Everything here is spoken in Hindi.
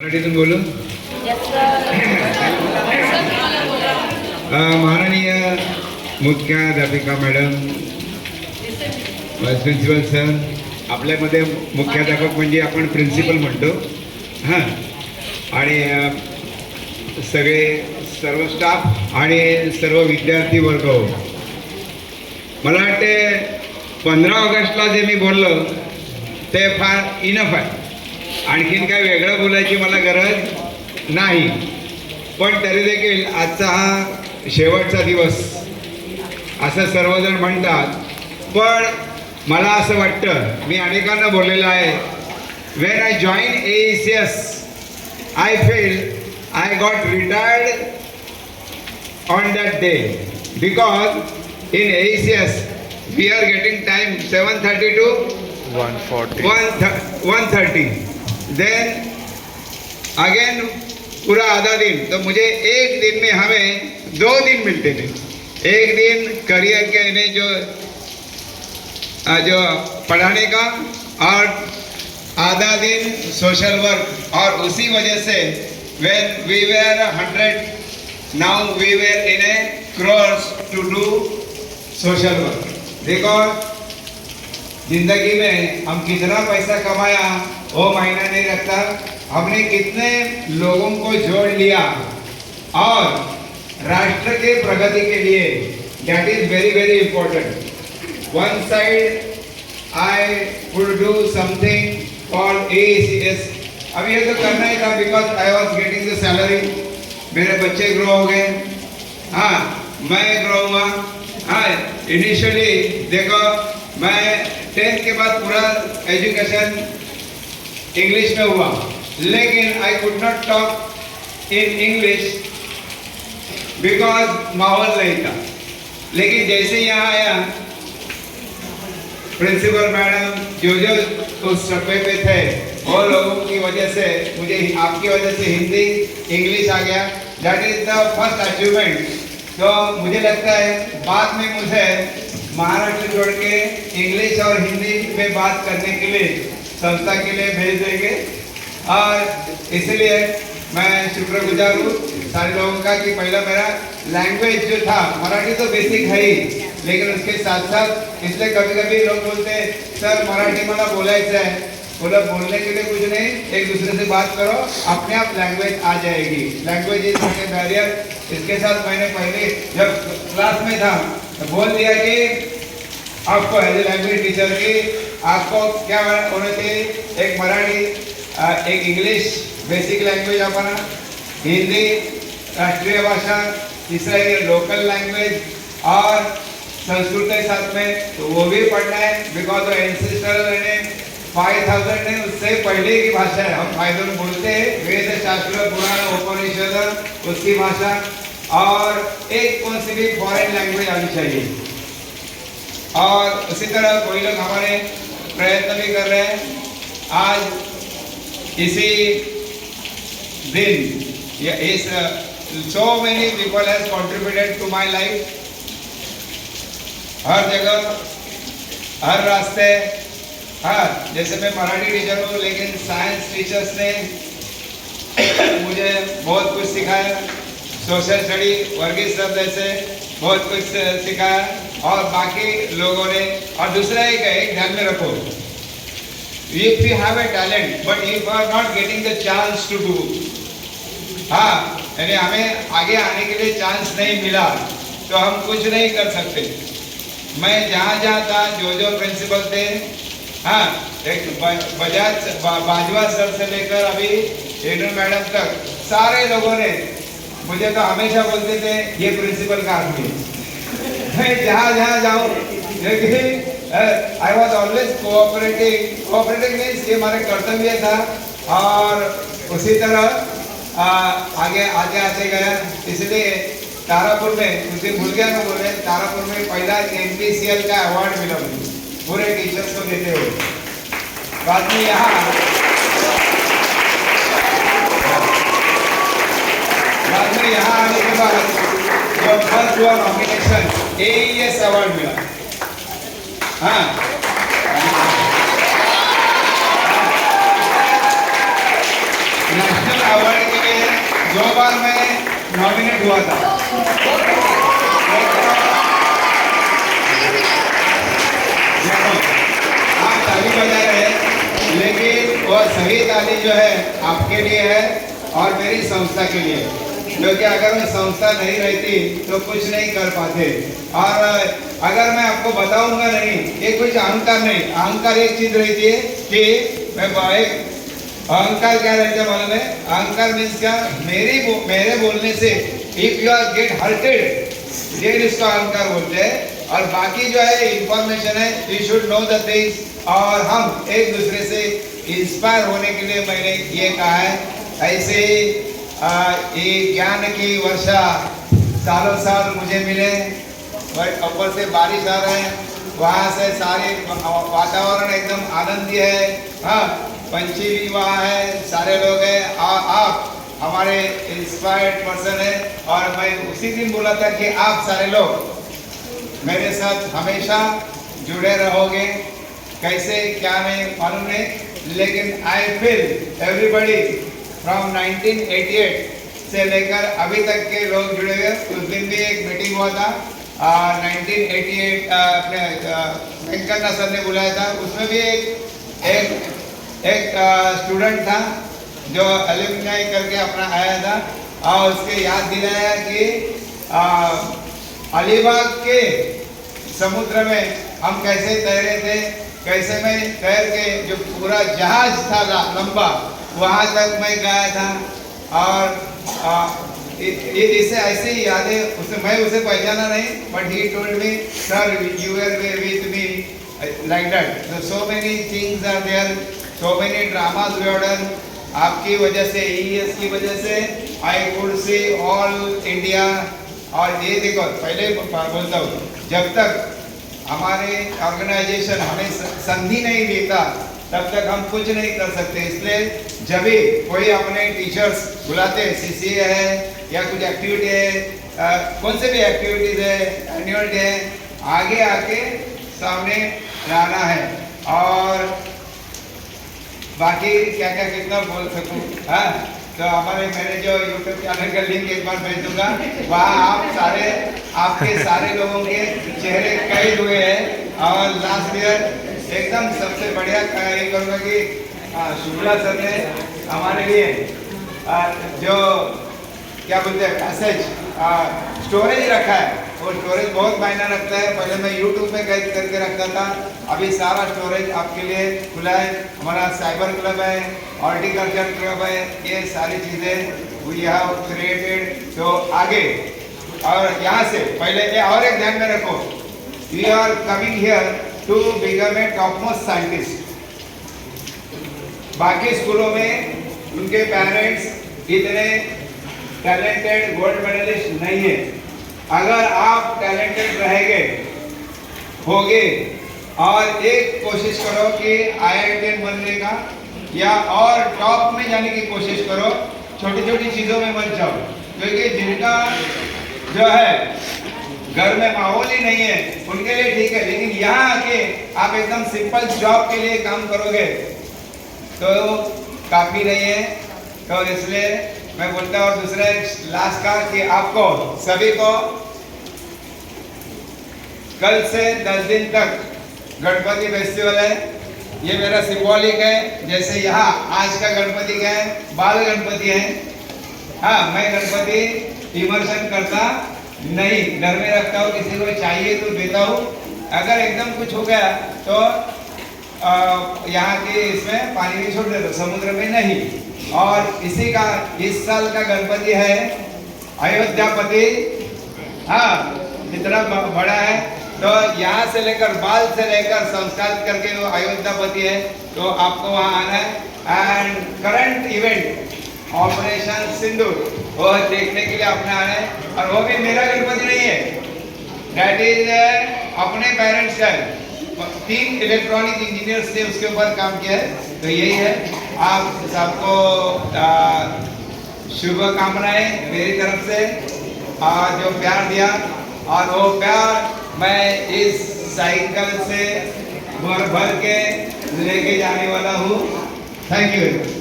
मराठीतून बोलू. माननीय मुख्याध्यापिका मॅडम, वाईस प्रिन्सिपल सर, आपल्यामध्ये मुख्याध्यापक म्हणजे आपण प्रिन्सिपल म्हणतो. हां, आणि सर्व स्टाफ आणि सर्व विद्यार्थी वर्ग, मला वाटते 15 ऑगस्टला जे मी बोललो ते फार इनफ आहे. आणखीन काय वेगळं बोलायची मला गरज नाही. पण तरी देखील आजचा हा शेवटचा दिवस असं सर्वजण म्हणतात. पण मला असं वाटतं, मी अनेकांना बोललेलं आहे, when I join AECS I feel I got retired on that day, because in AECS we are getting time 7:30 to 1:30. Then again पूरा आधा दिन. तो मुझे एक दिन में हमें 2 दिन मिलते थे. एक दिन करियर के ने जो पढ़ाने का, और आधा दिन सोशल वर्क. और उसी वजह से when we were 100, now we were in a crores to do social work. देखो जिंदगी में हम कितना पैसा कमाया वो मायना नहीं रखता, हमने कितने लोगों को जोड़ लिया और राष्ट्र के प्रगति के लिए, that is very very important. One side I would do something for AECS. अब ये तो करना ही था because I was getting the salary. मेरे बच्चे ग्रो हो गए, हाँ, मैं ग्रो हुआ. हाँ, इनिशियली देखो मैं 10th के बाद पूरा एजुकेशन इंग्लिश में हुआ, लेकिन I could not talk in English because माहौल नहीं था. लेकिन जैसे यहाँ आया, प्रिंसिपल मैडम जो उस सफे पे थे, वो लोगों की वजह से, मुझे आपकी वजह से हिंदी इंग्लिश आ गया. That is the first achievement. तो मुझे लगता है बाद में मुझे महाराष्ट्र छोड़ के इंग्लिश और हिंदी में बात करने के लिए संस्था के लिए भेज देंगे. और इसलिए मैं शुक्रगुजार हूँ सारे लोगों का कि पहला मेरा लैंग्वेज जो था, मराठी तो बेसिक है ही, लेकिन उसके साथ साथ इसलिए कभी कभी लोग बोलते हैं सर मराठी मला बोलायचं है. बोला बोलने के लिए कुछ नहीं, एक दूसरे से बात करो, अपने आप लैंग्वेज आ जाएगी. Language is not a barrier. इसके साथ मैंने पहले जब क्लास में था तो बोल दिया कि आपको एज ए लैंग्वेज टीचर की आपको क्या होना चाहिए, एक मराठी, एक इंग्लिश बेसिक लैंग्वेज अपना, हिंदी राष्ट्रीय भाषा, तीसरा ये लोकल लैंग्वेज, और संस्कृत के साथ में तो वो भी पढ़ना है बिकॉज एंसेस्टरल 5000 ने उससे पहले की भाषा है. हम 5000 बोलते हैं, वेद शास्त्र पुराण उपनिषद उसकी भाषा, और एक कौन सी भी फॉरेन लैंग्वेज आनी चाहिए. और उसी तरह कोई लोग हमारे प्रयत्न भी कर रहे हैं. आज इसी दिन इस so many people has contributed to my life. हर जगह, हर रास्ते. हाँ, जैसे मैं मराठी टीचर हूँ, लेकिन साइंस टीचर्स ने मुझे बहुत कुछ सिखाया. सोशल स्टडी वर्गीस सर जैसे बहुत कुछ सिखाया, और बाकी लोगों ने. और दूसरा एक ध्यान में रखो, if you have a talent but if you are not getting the chance to do, हाँ, यानी हमें आगे आने के लिए चांस नहीं मिला तो हम कुछ नहीं कर सकते. मैं जहाँ जहाँ था, जो प्रिंसिपल थे, हाँ, एक बजाज बाजवा सर से लेकर अभी रेणु मैडम तक, सारे लोगों ने मुझे तो हमेशा बोलते थे ये प्रिंसिपल का आदमी है. मैं जहाँ जाऊँ, लेकिन I was always cooperating means ये हमारे कर्तव्य था. और उसी तरह आगे आते गया. इसलिए तारापुर में, मुझे भूल गया मैं बोल रहे, तारापुर में पहला NPCL का अवार्ड मिला मुझे पूरे टीचर्स को देते हुए. बाद में यहाँ आने के बाद जो फर्स्ट हुआ नॉमिनेशन AES अवार्ड मिला. हाँ, नेशनल नेशनल अवार्ड के लिए 2 बार मैं नॉमिनेट हुआ था। आप ताली बजा रहे हैं, लेकिन वो सही ताली जो है आपके लिए है और मेरी संस्था के लिए, क्योंकि अगर मैं संस्था नहीं रहती तो कुछ नहीं कर पाते। और अगर मैं आपको बताऊंगा नहीं, ये कुछ अहंकार नहीं, अहंकार एक चीज रहती है कि मैं एक अहंकार क्या रहता है मालूम है? अहंकार मीन्स क्या? मेरे बोलने से if you are get hurted, ये इसको अहंकार बोलते हैं। और बाकी जो है इंफॉर्मेशन है, you should know the things. और हम एक दूसरे से इंस्पायर होने के लिए मैंने ये कहा है। ऐसे ये ज्ञान की वर्षा सालों साल मुझे मिले, ऊपर से बारिश आ रहे हैं, वहाँ से सारे वातावरण एकदम आनंदी है। हाँ, पंछी भी वहाँ है, सारे लोग हैं। आप हमारे इंस्पायर्ड पर्सन है। और मैं उसी दिन बोला था कि आप सारे लोग मेरे साथ हमेशा जुड़े रहोगे। कैसे क्या नहीं मालूम नहीं, लेकिन आई फील एवरीबडी फ्रॉम 1988 से लेकर अभी तक के लोग जुड़े हुए। उस दिन भी एक मीटिंग हुआ था 1988, अपने वेंकन्ना सर ने बुलाया था। उसमें भी एक स्टूडेंट था जो एलुमनाई करके अपना आया था और उसके याद दिलाया कि अलीबाग के समुद्र में हम कैसे तैरे थे, कैसे मैं तैर के जो पूरा जहाज था लंबा वहाँ तक मैं गया था। और इसे ऐसे ही यादें उसे, मैं उसे पहचाना नहीं, but he told me sir you were with me like that. So many things are there, so many dramas we have done. आपकी वजह से, AES की वजह से I could see all India. और ये देखो, पहले बोलता हूँ, जब तक हमारे ऑर्गेनाइजेशन हमें संधि नहीं देता तब तक हम कुछ नहीं कर सकते। इसलिए जब भी कोई अपने टीचर्स बुलाते, CCA है या कुछ एक्टिविटी है, कौन से भी एक्टिविटीज है, एनुअल डे है, आगे आके सामने लाना है। और बाकी क्या क्या कितना बोल सकूं, हाँ, तो हमारे मेरे जो YouTube चैनल का लिंक एक बार भेज दूंगा, वहाँ आपके सारे लोगों के चेहरे कैद हुए हैं। और लास्ट ईयर एकदम सबसे बढ़िया ये करूँगा कि शुक्ला सर ने हमारे लिए जो क्या बोलते हैं पैसेज स्टोरेज रखा है, वो स्टोरेज बहुत मायना रखता है। पहले मैं YouTube में कैद करके रखता था, अभी सारा स्टोरेज आपके लिए खुला है। हमारा साइबर क्लब है, हॉर्टिकल्चर क्लब है, ये सारी चीज़ें वी हैव क्रिएटेड। तो आगे और यहाँ से पहले और एक ध्यान में रखो, we are coming here to become a top most scientist. बाकी स्कूलों में उनके पेरेंट्स इतने टैलेंटेड गोल्ड मेडलिस्ट नहीं है। अगर आप टैलेंटेड रहेंगे होगे और एक कोशिश करो कि IIT बनने का या और टॉप में जाने की कोशिश करो, छोटी छोटी चीज़ों में मत जाओ। क्योंकि जिनका जो है घर में माहौल ही नहीं है उनके लिए ठीक है, लेकिन यहाँ आके आप एकदम सिंपल जॉब के लिए काम करोगे तो काफ़ी नहीं है। तो इसलिए मैं बोलता हूँ दूसरे लास्ट का कि आपको सभी को कल से 10 दिन तक गणपति फेस्टिवल है। ये मेरा सिंबॉलिक है, जैसे यहाँ आज का गणपति का है, बाल गणपति है। हाँ, मैं गणपति इमर्शन करता नहीं, घर में रखता हूँ, किसी को चाहिए तो देता हूँ। अगर एकदम कुछ हो गया तो यहाँ के इसमें पानी में छोड़ देता, समुद्र में नहीं। और इसी का इस साल का गणपति है अयोध्यापति। हाँ, इतना बड़ा है, तो यहाँ से लेकर बाल से लेकर संस्कार करके वो अयोध्यापति है। तो आपको वहाँ आना है। एंड करंट इवेंट ऑपरेशन सिंदूर वो देखने के लिए अपने आना है। और वो भी मेरा गणपति नहीं है, दैट इज अपने पेरेंट्स का है। 3 इलेक्ट्रॉनिक इंजीनियर्स ने उसके ऊपर काम किया है। तो यही है, आप सबको शुभकामनाएं मेरी तरफ से। जो प्यार दिया और वो प्यार मैं इस साइकिल से भर भर के लेके जाने वाला हूँ। Thank you.